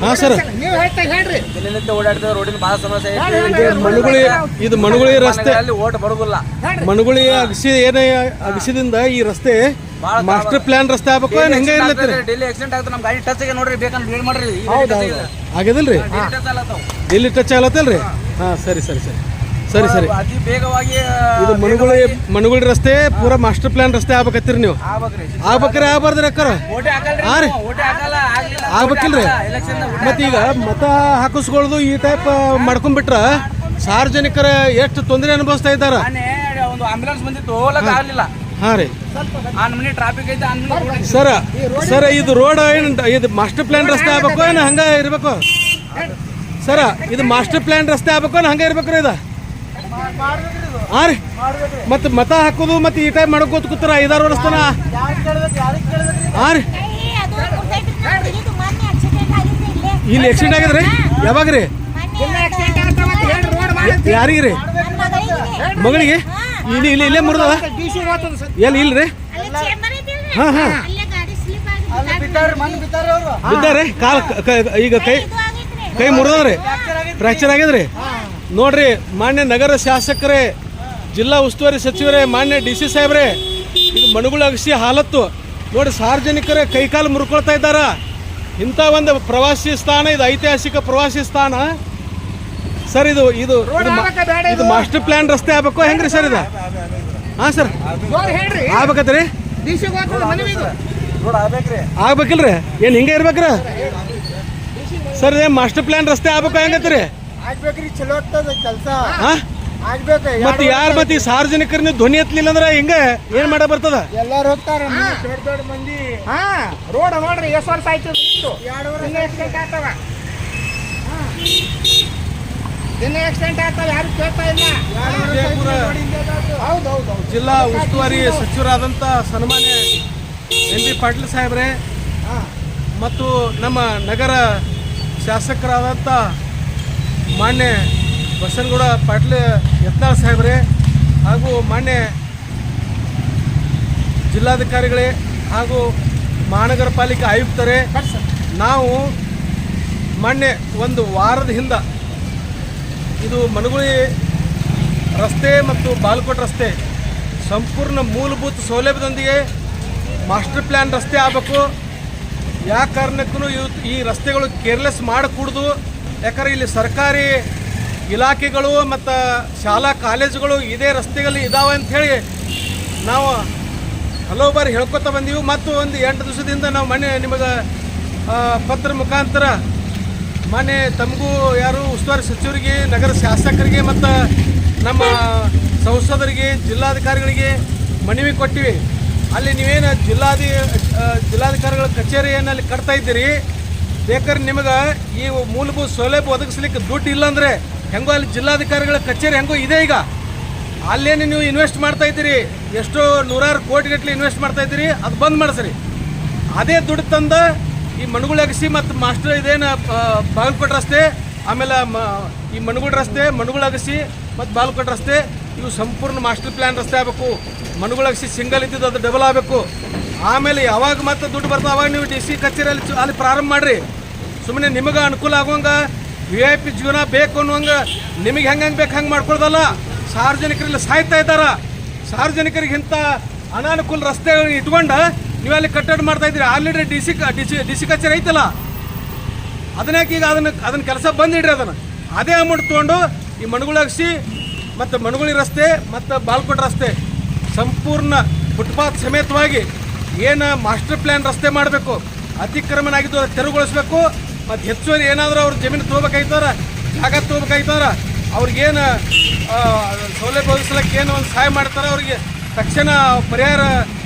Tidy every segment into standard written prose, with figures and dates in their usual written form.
ಹಾಂ ಸರ್, ನೀವು ಹೇಳ್ರಿ. ದಿನನಿತ್ಯ ಓಡಾಡ್ತೇವೆ, ರೋಡಿನ ಭಾಳ ಸಮಸ್ಯೆ ಐತಿ. ಇದು ಮಣಗುಳಿ ರಸ್ತೆ, ಅಲ್ಲಿ ಓಟ್ ಬರೋದಿಲ್ಲ. ಮಣಗುಳಿ ಅಗಸಿ ಏನೇ ಅಗಸಿದಿಂದ ಈ ರಸ್ತೆ ಮಾಸ್ಟರ್ ಪ್ಲಾನ್ ರಸ್ತೆ ಆಗ್ಬೇಕು ಏನು ಹೆಂಗೆ ಇರ್ಲತ್ತೀರಿ? ಡೈಲಿ ಆಕ್ಸಿಡೆಂಟ್ ಆಗುತ್ತೆ. ನಮ್ಮ ಗಾಡಿ ಟಚ್ ಆಗಿ ನೋಡ್ರಿ, ಬೇಕಂದ್ರೆ ಹೇಳಿ ಮಾಡ್ರಿ. ಆಗ್ಯದಲ್ರಿ, ಎಲ್ಲಿ ಟಚ್ ಆಗ್ಲತ್ತಲ್ರಿ? ಹಾಂ ಸರಿ ಸರಿ ಸರಿ ಸರಿ ಸರಿ. ಅತಿ ಬೇಗವಾಗಿ ಇದು ಮಣಗುಳಿ ರಸ್ತೆ ಪೂರಾ ಮಾಸ್ಟರ್ ಪ್ಲಾನ್ ರಸ್ತೆ ಆಗ್ಬೇಕತ್ತೀರಿ ನೀವು? ಆಗ್ಬೇಕ್ರಿ, ಆಗ್ಬಾರ್ದ್ರಿ ಅಕ್ಕಾರ? ಹಾಂ ರೀ, ಆಗ್ಬೇಕಿಲ್ರಿ? ಮತ್ತೀಗ ಮತ ಹಾಕಿಸ್ಕೊಳ್ಳೋದು ಈ ಟೈಪ್ ಮಾಡ್ಕೊಂಡ್ಬಿಟ್ರ ಸಾರ್ವಜನಿಕರ ಎಷ್ಟು ತೊಂದರೆ ಅನುಭವಿಸ್ತಾ ಇದ್ದಾರ. ಒಂದು ಆಂಬ್ಯುಲೆನ್ಸ್ ಬಂದಿತ್ತು, ಹೋಗಕ್ ಆಗಲಿಲ್ಲ. ಹಾಂ ರೀ ಟ್ರಾಫಿಕ್ ಐತೆ. ಸರ ಇದು ರೋಡ್ ಏನು ಇದು ಮಾಸ್ಟರ್ ಪ್ಲಾನ್ ರಸ್ತೆ ಆಗ್ಬೇಕು ಏನು ಹಂಗ ಇರ್ಬೇಕು? ಸರ ಇದು ಮಾಸ್ಟರ್ ಪ್ಲಾನ್ ರಸ್ತೆ ಆಗ್ಬೇಕು ಏನು ಹಂಗ ಇರ್ಬೇಕ್ರಿ ಇದು? ಹಾಂ ರೀ, ಮತ್ತೆ ಮತ ಹಾಕೋದು ಮತ್ತೆ ಈ ಟೈಪ್ ಮಾಡ್ಕೋತ ಕೂತಾರ 5-6 ವರ್ಷ ತನ. ಹಾಂ ರೀ, ಇಲ್ಲಿ ಆಕ್ಸಿಡೆಂಟ್ ಆಗ್ಯದ್ರಿ? ಯಾವಾಗ ರೀ? ಯಾರಿಗೆ ರೀ? ಮಗಳಿಗೆ? ಇಲ್ಲೇ ಮುರಿದವ ಎಲ್ಲಿ ಇಲ್ರಿ? ಹಾಂ ಹಾಂ ಬಿದ್ದಾರೆ, ಕಾಲ್ ಈಗ ಕೈ ಮುರಿದವ್ರಿ, ಫ್ರ್ಯಾಕ್ಚರ್ ಆಗ್ಯದ್ರಿ. ನೋಡ್ರಿ ಮಾನ್ಯ ನಗರ ಶಾಸಕರೇ, ಜಿಲ್ಲಾ ಉಸ್ತುವಾರಿ ಸಚಿವರೇ, ಮಾನ್ಯ DC ಸಾಹೇಬ್ರೆ, ಇದು ಮಣಗುಳಿ ಅಗಸಿ ಹಾಲತ್ತು ನೋಡಿ, ಸಾರ್ವಜನಿಕರೇ ಕೈಕಾಲು ಮುರ್ಕೊಳ್ತಾ ಇದ್ದಾರ. ಇಂಥ ಒಂದು ಪ್ರವಾಸಿ ಸ್ಥಾನ, ಇದು ಐತಿಹಾಸಿಕ ಪ್ರವಾಸಿ ಸ್ಥಾನ ಸರ್. ಇದು ಇದು ಇದು ಮಾಸ್ಟರ್ ಪ್ಲಾನ್ ರಸ್ತೆ ಆಗ್ಬೇಕು ಹೆಂಗ್ರಿ ಸರ್ ಇದು? ಹಾಂ ಸರ್, ಆಗ್ಬೇಕತ್ರಿ? ಆಗ್ಬೇಕಿಲ್ರಿ? ಏನು ಹಿಂಗೆ ಇರ್ಬೇಕ್ರಿ ಸರ್? ಇದೇ ಮಾಸ್ಟರ್ ಪ್ಲಾನ್ ರಸ್ತೆ ಆಗ್ಬೇಕು ಹೆಂಗತ್ರಿ? ಮತ್ತೆ ಯಾರು ಮತ್ತೆ ಸಾರ್ವಜನಿಕರನ್ನ ಧ್ವನಿ ಎತ್ತಲಿಲ್ಲ ಅಂದ್ರೆ ಹಿಂಗೆ ಏನ್ ಮಾಡ ಬರ್ತದ? ಎಲ್ಲಾರು ಹೋಗ್ತಾರ, ದೊಡ್ಡ ಮಂದಿ. ರೋಡ್ ನೋಡ್ರಿ ಎಷ್ಟು ವರ್ಷ ಆಯ್ತು, ದಿನ ಆಕ್ಸಿಡೆಂಟ್ ಆಗ್ತಾವ, ಯಾರು ಕೇಳ್ತಾ ಇಲ್ಲ. ಹೌದೌದು, ಜಿಲ್ಲಾ ಉಸ್ತುವಾರಿ ಸಚಿವರಾದಂಥ ಸನ್ಮಾನ್ಯ NB ಪಾಟೀಲ್ ಸಾಹೇಬ್ರೆ ಮತ್ತು ನಮ್ಮ ನಗರ ಶಾಸಕರಾದಂಥ ಮಾನ್ಯ ಬಸನಗೌಡ ಪಾಟೀಲ್ ಯತ್ನಾಳ್ ಸಾಹೇಬ್ರೆ ಹಾಗೂ ಮಾನ್ಯ ಜಿಲ್ಲಾಧಿಕಾರಿಗಳೇ ಹಾಗೂ ಮಹಾನಗರ ಪಾಲಿಕೆ ಆಯುಕ್ತರೇ, ನಾವು ಮಾನ್ಯ ಒಂದು ವಾರದ ಹಿಂದೆ ಇದು ಮಣಗುಳಿ ರಸ್ತೆ ಮತ್ತು ಬಾಲ್ಕೋಟ್ ರಸ್ತೆ ಸಂಪೂರ್ಣ ಮೂಲಭೂತ ಸೌಲಭ್ಯದೊಂದಿಗೆ ಮಾಸ್ಟರ್ ಪ್ಲ್ಯಾನ್ ರಸ್ತೆ ಆಗಬೇಕು. ಯಾವ ಕಾರಣಕ್ಕೂ ಈ ರಸ್ತೆಗಳು ಕೇರ್ಲೆಸ್ ಮಾಡಕೂಡ್ದು. ಯಾಕಂದರೆ ಇಲ್ಲಿ ಸರ್ಕಾರಿ ಇಲಾಖೆಗಳು ಮತ್ತು ಶಾಲಾ ಕಾಲೇಜುಗಳು ಇದೇ ರಸ್ತೆಗಳಲ್ಲಿ ಇದ್ದಾವೆ ಅಂಥೇಳಿ ನಾವು ಹಲವು ಬಾರಿ ಹೇಳ್ಕೊತ ಬಂದೀವಿ. ಮತ್ತು ಒಂದು 8 ದಿವಸದಿಂದ ನಾವು ಮೊನ್ನೆ ನಿಮಗೆ ಪತ್ರ ಮುಖಾಂತರ ಮೊನ್ನೆ ತಮಗೂ ಯಾರು ಉಸ್ತುವಾರಿ ಸಚಿವರಿಗೆ, ನಗರ ಶಾಸಕರಿಗೆ ಮತ್ತು ನಮ್ಮ ಸಂಸದರಿಗೆ, ಜಿಲ್ಲಾಧಿಕಾರಿಗಳಿಗೆ ಮನವಿ ಕೊಟ್ಟಿವಿ. ಅಲ್ಲಿ ನೀವೇನು ಜಿಲ್ಲಾಧಿಕಾರಿಗಳ ಕಚೇರಿಯನ್ನು ಕಟ್ತಾ ಇದ್ದೀರಿ, ಬೇಕಾದ್ರೆ ನಿಮಗೆ ಈ ಮೂಲಭೂತ ಸೌಲಭ್ಯ ಒದಗಿಸ್ಲಿಕ್ಕೆ ದುಡ್ಡು ಇಲ್ಲಾಂದರೆ ಹೆಂಗೋ ಅಲ್ಲಿ ಜಿಲ್ಲಾಧಿಕಾರಿಗಳ ಕಚೇರಿ ಹೆಂಗೋ ಇದೆ, ಈಗ ಅಲ್ಲೇನು ನೀವು ಇನ್ವೆಸ್ಟ್ ಮಾಡ್ತಾ ಇದ್ದೀರಿ, ಎಷ್ಟೋ 100 ಕೋಟಿಗಟ್ಟಲೆ ಇನ್ವೆಸ್ಟ್ ಮಾಡ್ತಾ ಇದ್ದೀರಿ, ಅದು ಬಂದ್ ಮಾಡಿಸ್ರಿ. ಅದೇ ದುಡ್ಡು ತಂದ ಈ ಮಣಗುಳಿ ಅಗಸಿ ಮತ್ತು ಮಾಸ್ಟರ್ ಇದೇನು ಬಾಗಲಕೋಟೆ ರಸ್ತೆ, ಆಮೇಲೆ ಈ ಮಣಗುಳಿ ರಸ್ತೆ, ಮಣಗುಳಿ ಅಗಸಿ ಮತ್ತು ಬಾಗಲಕೋಟೆ ರಸ್ತೆ ಇವು ಸಂಪೂರ್ಣ ಮಾಸ್ಟರ್ ಪ್ಲ್ಯಾನ್ ರಸ್ತೆ ಆಗಬೇಕು. ಮಣಗುಳಿ ಅಗಸಿ ಸಿಂಗಲ್ ಇದ್ದಿದ್ದು ಅದು ಡಬಲ್ ಆಗಬೇಕು. ಆಮೇಲೆ ಯಾವಾಗ ಮತ್ತೆ ದುಡ್ಡು ಬರ್ತದೆ ಅವಾಗ ನೀವು DC ಕಚೇರಿಯಲ್ಲಿ ಅಲ್ಲಿ ಪ್ರಾರಂಭ ಮಾಡಿರಿ. ಸುಮ್ಮನೆ ನಿಮಗೆ ಅನುಕೂಲ ಆಗುವಂಗೆ VIP ಜೀವನ ಬೇಕು ಅನ್ನುವಂಗೆ ನಿಮಗೆ ಹೆಂಗೆ ಬೇಕು ಹಂಗೆ ಮಾಡ್ಕೊಳ್ದಲ್ಲ. ಸಾರ್ವಜನಿಕರಲ್ಲಿ ಸಾಯ್ತಾ ಇದ್ದಾರ. ಸಾರ್ವಜನಿಕರಿಗೆ ಇಂಥ ಅನಾನುಕೂಲ ರಸ್ತೆಗಳು ಇಟ್ಕೊಂಡು ನೀವು ಅಲ್ಲಿ ಕಟ್ಟಡ ಮಾಡ್ತಾ ಇದ್ದೀರಿ. ಆಲ್ರೆಡಿ DC ಕಚೇರಿ ಐತಲ್ಲ, ಅದನ್ಯಾಕೆ ಈಗ ಅದನ್ನ ಕೆಲಸ ಬಂದಿಡ್ರಿ. ಅದೇ ಅಮೌಂಟ್ ತೊಗೊಂಡು ಈ ಮಣಗುಳಿ ಅಗಸಿ ಮತ್ತು ಮಣಗುಳಿ ರಸ್ತೆ ಮತ್ತು ಬಾಲ್ಕೋಟ್ ರಸ್ತೆ ಸಂಪೂರ್ಣ ಫುಟ್ಪಾತ್ ಸಮೇತವಾಗಿ ಏನು ಮಾಸ್ಟರ್ ಪ್ಲ್ಯಾನ್ ರಸ್ತೆ ಮಾಡಬೇಕು. ಅತಿಕ್ರಮಣ ಆಗಿದ್ದು ಅದು ತೆರವುಗೊಳಿಸ್ಬೇಕು. ಮತ್ತು ಹೆಚ್ಚುವರಿ ಏನಾದರೂ ಅವ್ರು ಜಮೀನು ತೊಗೋಬೇಕಾಯ್ತಾರ, ಜಾಗ ತೊಗೋಬೇಕಾಯ್ತಾರ, ಅವ್ರಿಗೇನು ಸೌಲಭ್ಯ ಒದಗಿಸ್ಲಿಕ್ಕೆ ಏನು ಒಂದು ಸಹಾಯ ಮಾಡ್ತಾರೆ, ಅವ್ರಿಗೆ ತಕ್ಷಣ ಪರಿಹಾರ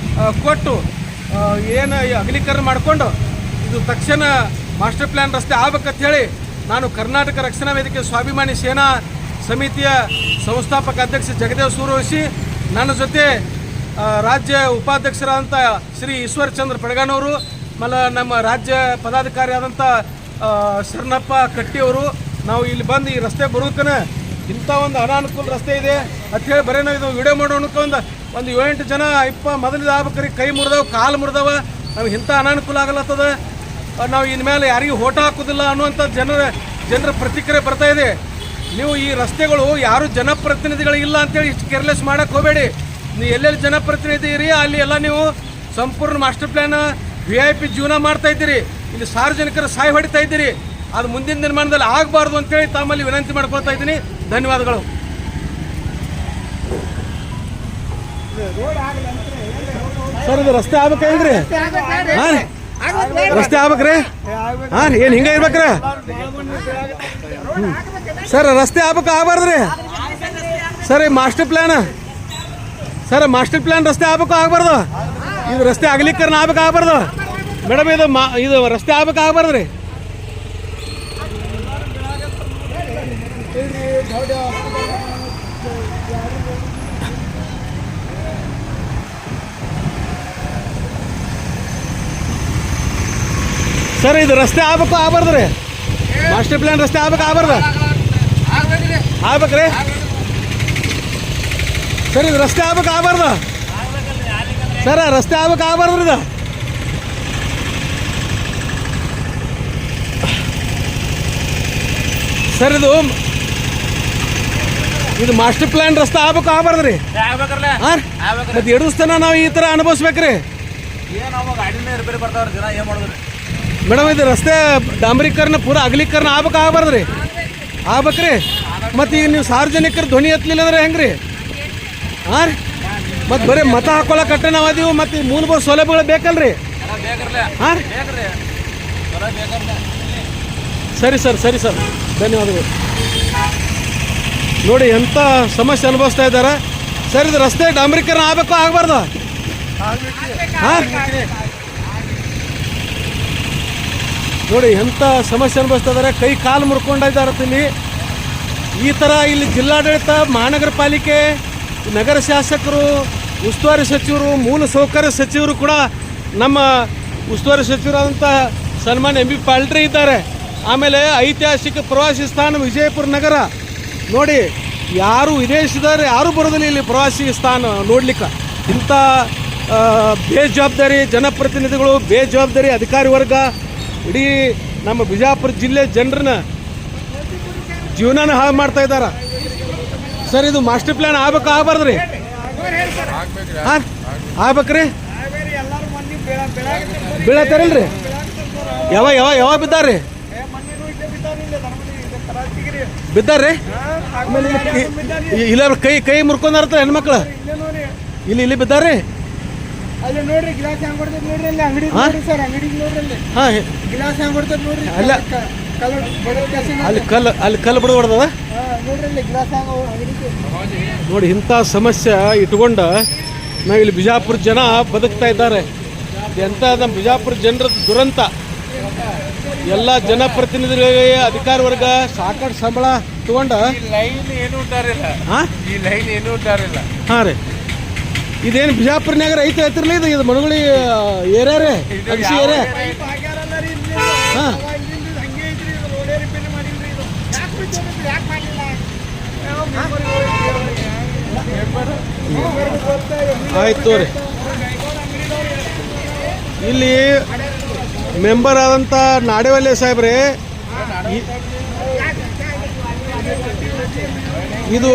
ಕೊಟ್ಟು ಏನು ಅಗಲೀಕರಣ ಮಾಡಿಕೊಂಡು ಇದು ತಕ್ಷಣ ಮಾಸ್ಟರ್ ಪ್ಲ್ಯಾನ್ ರಸ್ತೆ ಆಗ್ಬೇಕಂತೇಳಿ ನಾನು ಕರ್ನಾಟಕ ರಕ್ಷಣಾ ವೇದಿಕೆ ಸ್ವಾಭಿಮಾನಿ ಸೇನಾ ಸಮಿತಿಯ ಸಂಸ್ಥಾಪಕ ಅಧ್ಯಕ್ಷ ಜಗದೇವ್ ಸೂರ್ಯವಂಶಿ, ನನ್ನ ಜೊತೆ ರಾಜ್ಯ ಉಪಾಧ್ಯಕ್ಷರಾದಂಥ ಶ್ರೀ ಈಶ್ವರಚಂದ್ರ ಪಡಗಾನವರು, ನಮ್ಮ ರಾಜ್ಯ ಪದಾಧಿಕಾರಿ ಆದಂಥ ಶರಣಪ್ಪ ಕಟ್ಟಿಯವರು, ನಾವು ಇಲ್ಲಿ ಬಂದು ಈ ರಸ್ತೆ ಬರೋದಕ್ಕೆ ಇಂಥ ಒಂದು ಅನಾನುಕೂಲ ರಸ್ತೆ ಇದೆ ಅಂಥೇಳಿ ಬರೀ ನಾವು ಇದು ವಿಡಿಯೋ ಮಾಡೋಣಕ್ಕೆ ಒಂದು 7-8 ಜನ ಮೊದಲಿದ ಆಗ್ಬೇಕ್ರಿ, ಕೈ ಮುರಿದವ, ಕಾಲು ಮುರಿದವ, ನಮ್ಗೆ ಇಂಥ ಅನಾನುಕೂಲ ಆಗಲತ್ತದ. ನಾವು ಇನ್ಮೇಲೆ ಯಾರಿಗೂ ಓಟ ಹಾಕೋದಿಲ್ಲ ಅನ್ನುವಂಥ ಜನರ ಪ್ರತಿಕ್ರಿಯೆ ಬರ್ತಾ ಇದೆ. ನೀವು ಈ ರಸ್ತೆಗಳು ಯಾರು ಜನಪ್ರತಿನಿಧಿಗಳಿಲ್ಲ ಅಂತೇಳಿ ಇಷ್ಟು ಕೇರ್ಲೆಸ್ ಮಾಡಕ್ಕೆ ಹೋಗಬೇಡಿ. ನೀವು ಎಲ್ಲೆಲ್ಲಿ ಜನಪ್ರತಿನಿಧಿ ಇರಿ ಅಲ್ಲಿ ಎಲ್ಲ ನೀವು ಸಂಪೂರ್ಣ ಮಾಸ್ಟರ್ ಪ್ಲ್ಯಾನ್ VIP ಜೀವನ ಮಾಡ್ತಾ ಇದ್ದೀರಿ. ಇಲ್ಲಿ ಸಾರ್ವಜನಿಕರ ಸಾಯಿ ಹೊಡಿತಾ ಇದ್ದೀರಿ. ಅದು ಮುಂದಿನ ದಿನಮಾನದಲ್ಲಿ ಆಗಬಾರ್ದು ಅಂತೇಳಿ ತಮ್ಮಲ್ಲಿ ವಿನಂತಿ ಮಾಡ್ಕೊಳ್ತಾ ಇದ್ದೀನಿ. ಧನ್ಯವಾದಗಳು. ಸರ್ ಇದು ರಸ್ತೆ ಆಗ್ಬೇಕೇನ್ರಿ? ಹಾಂ ರೀ ರಸ್ತೆ ಆಗ್ಬೇಕ್ರಿ? ಹಾಂ ರೀ ಏನು ಹಿಂಗೆ ಇರ್ಬೇಕ್ರಿ? ಸರ್ ರಸ್ತೆ ಆಗ್ಬಾರ್ದ್ರಿ sir? Master plan sir, master plan ರಸ್ತೆ ಆಗ್ಬಾರ್ದು. ಇದು ರಸ್ತೆ ಅಗಲೀಕರಣ ಆಗ್ಬಾರ್ದು ಮೇಡಮ್. ಇದು ರಸ್ತೆ ಆಗ್ಬಾರ್ದ್ರಿ. ಸರ್ ಇದು ರಸ್ತೆ ಆಗ್ಬಾರ್ದ್ರಿ? ಮಾಸ್ಟರ್ ಪ್ಲ್ಯಾನ್ ರಸ್ತೆ ಆಗ್ಬಾರ್ದು? ಆಗ್ಬೇಕ್ರಿ ಸರ್? ಇದು ರಸ್ತೆ ಆಗ್ಬಾರ್ದು ಸರ್? ರಸ್ತೆ ಆಗ್ಬಾರ್ದ್ರಿ ಇದು? ಸರ್ ಇದು ಮಾಸ್ಟರ್ ಪ್ಲ್ಯಾನ್ ರಸ್ತೆ ಆಗ್ಬಾರ್ದ್ರಿ? ಹಾಂ ಮತ್ತೆ ಎರಡು ದಿವಸ ನಾವು ಈ ಥರ ಅನುಭವಿಸ್ಬೇಕ್ರಿ ಮೇಡಮ್. ಇದು ರಸ್ತೆ ಡಾಂಬರೀಕರಣ ಪೂರ ಅಗಲೀಕರಣ ಆಗ್ಬಾರ್ದ್ರಿ? ಆಗ್ಬೇಕ್ರಿ. ಮತ್ತು ಈಗ ನೀವು ಸಾರ್ವಜನಿಕರ ಧ್ವನಿ ಎತ್ತಲಿಲ್ಲ ಅಂದ್ರೆ ಹೆಂಗ್ರಿ? ಹಾಂ ರೀ ಮತ್ತು ಬರೀ ಮತ ಹಾಕೊಳ್ಳೋಕಟ್ಟೆ ನಾವು ಅದೀವಿ. ಮತ್ತು ಮೂಲಭೂತ ಸೌಲಭ್ಯಗಳು ಬೇಕಲ್ರಿ? ಹಾಂ ಸರಿ ಸರ್, ಸರಿ ಸರ್, ಧನ್ಯವಾದಗಳು. ನೋಡಿ ಎಂಥ ಸಮಸ್ಯೆ ಅನುಭವಿಸ್ತಾ ಇದ್ದಾರೆ ಸರ್. ಇದು ರಸ್ತೆ ಡಾಂಬರೀಕರಣ ಆಗ್ಬಾರ್ದು? ಹಾಂ ನೋಡಿ ಎಂಥ ಸಮಸ್ಯೆ ಅನುಭವಿಸ್ತಾ ಇದ್ದಾರೆ. ಕೈ ಕಾಲು ಮುರ್ಕೊಂಡಿದ್ದಾರೆ ಇಲ್ಲಿ. ಈ ಥರ ಇಲ್ಲಿ ಜಿಲ್ಲಾಡಳಿತ, ಮಹಾನಗರ ಪಾಲಿಕೆ, ನಗರ ಶಾಸಕರು, ಉಸ್ತುವಾರಿ ಸಚಿವರು, ಮೂಲ ಸೌಕರ್ಯ ಸಚಿವರು ಕೂಡ ನಮ್ಮ ಉಸ್ತುವಾರಿ ಸಚಿವರಾದಂಥ ಸನ್ಮಾನ್ಯ MB ಪಾಟೀಲ್ ಇದ್ದಾರೆ. ಆಮೇಲೆ ಐತಿಹಾಸಿಕ ಪ್ರವಾಸಿ ಸ್ಥಾನ ವಿಜಯಪುರ ನಗರ ನೋಡಿ, ಯಾರು ವಿದೇಶದವ್ರು ಯಾರೂ ಬರೋದಿಲ್ಲ ಇಲ್ಲಿ ಪ್ರವಾಸಿ ಸ್ಥಾನ ನೋಡ್ಲಿಕ್ಕೆ. ಇಂಥ ಬೇಜವಾಬ್ದಾರಿ ಜನಪ್ರತಿನಿಧಿಗಳು, ಬೇಜವಾಬ್ದಾರಿ ಅಧಿಕಾರಿ ವರ್ಗ ಇಡೀ ನಮ್ಮ ಬಿಜಾಪುರ ಜಿಲ್ಲೆ ಜನರನ್ನ ಜೀವನನ ಹಾಳು ಮಾಡ್ತಾ ಇದ್ದಾರೆ ಸರ್. ಇದು ಮಾಸ್ಟರ್ ಪ್ಲ್ಯಾನ್ ಆಗ್ಬಾರ್ದ್ರಿ? ಹಾಂ ಆಗ್ಬೇಕ್ರಿ? ಬೀಳತ್ತಾರಿಲ್ರಿ? ಯಾವ ಬಿದ್ದಾರ್ರಿ? ಬಿದ್ದಾರ್ರಿ? ಆಮೇಲೆ ಇಲ್ಲ ಕೈ ಮುರ್ಕೊಂಡಾರ್ತ ಹೆಣ್ಮಕ್ಳು ಇಲ್ಲಿ ಬಿದ್ದಾರ್ರಿ? ಅಲ್ಲಿ ನೋಡ್ರಿ ಗ್ಲಾಸ್ ಹ್ಯಾಂಗ್ ಕೊಡ್ತೈತೆ ನೋಡ್ರಿ. ಅಲ್ಲಿ ಅಂಗಡಿ ನೋಡ್ರಿ ಸರ್, ಅಂಗಡಿ ನೋಡ್ರಿ. ಹಾಂ ಗ್ಲಾಸ್ ಹ್ಯಾಂಗ್ ಕೊಡ್ತೈತೆ ನೋಡ್ರಿ. ಅಲ್ಲ ಅಲ್ಲಿ ಕಲ್ಲು ಬಿಡಬಾರ್ದದ ನೋಡ್ರಿ. ಅಲ್ಲಿ ಗ್ಲಾಸ್ ಹ್ಯಾಂಗ್ ಅಂಗಡಿ ನೋಡಿ. ಇಂಥ ಸಮಸ್ಯೆ ಇಟ್ಕೊಂಡು ನಾವಿಲ್ಲಿ ಬಿಜಾಪುರ ಜನ ಬದುಕ್ತಾ ಇದ್ದಾರೆ. ಎಂಥ ನಮ್ಮ ಬಿಜಾಪುರ ಜನರ ದುರಂತ. ಎಲ್ಲ ಜನಪ್ರತಿನಿಧಿಗಳಿಗೆ ಅಧಿಕಾರಿ ವರ್ಗ ಸಾಕಷ್ಟು ಸಂಬಳ ತಗೊಂಡ ಲೈನ್ ಏನು ಉಂಟಾರಿಲ್ಲ. ಹಾಂ ಈ ಲೈನ್ ಏನು ಉಂಟಾರಿಲ್ಲ. ಹಾಂ ರೀ ಇದೇನು ಬಿಜಾಪುರನಾಗ ಐತಿರ್ಲಿ? ಇದು ಮಣಗುಳಿ ಏರಿಯಾ ರೀ, ಅಗಸಿ ಏರಿಯಾ. ಹಾಂ ಆಯ್ತು ರೀ. ಇಲ್ಲಿ ಮೆಂಬರ್ ಆದಂಥ ನಾಡೇವಲ್ಲೆ ಸಾಹೇಬ್ರೆ, ಇದು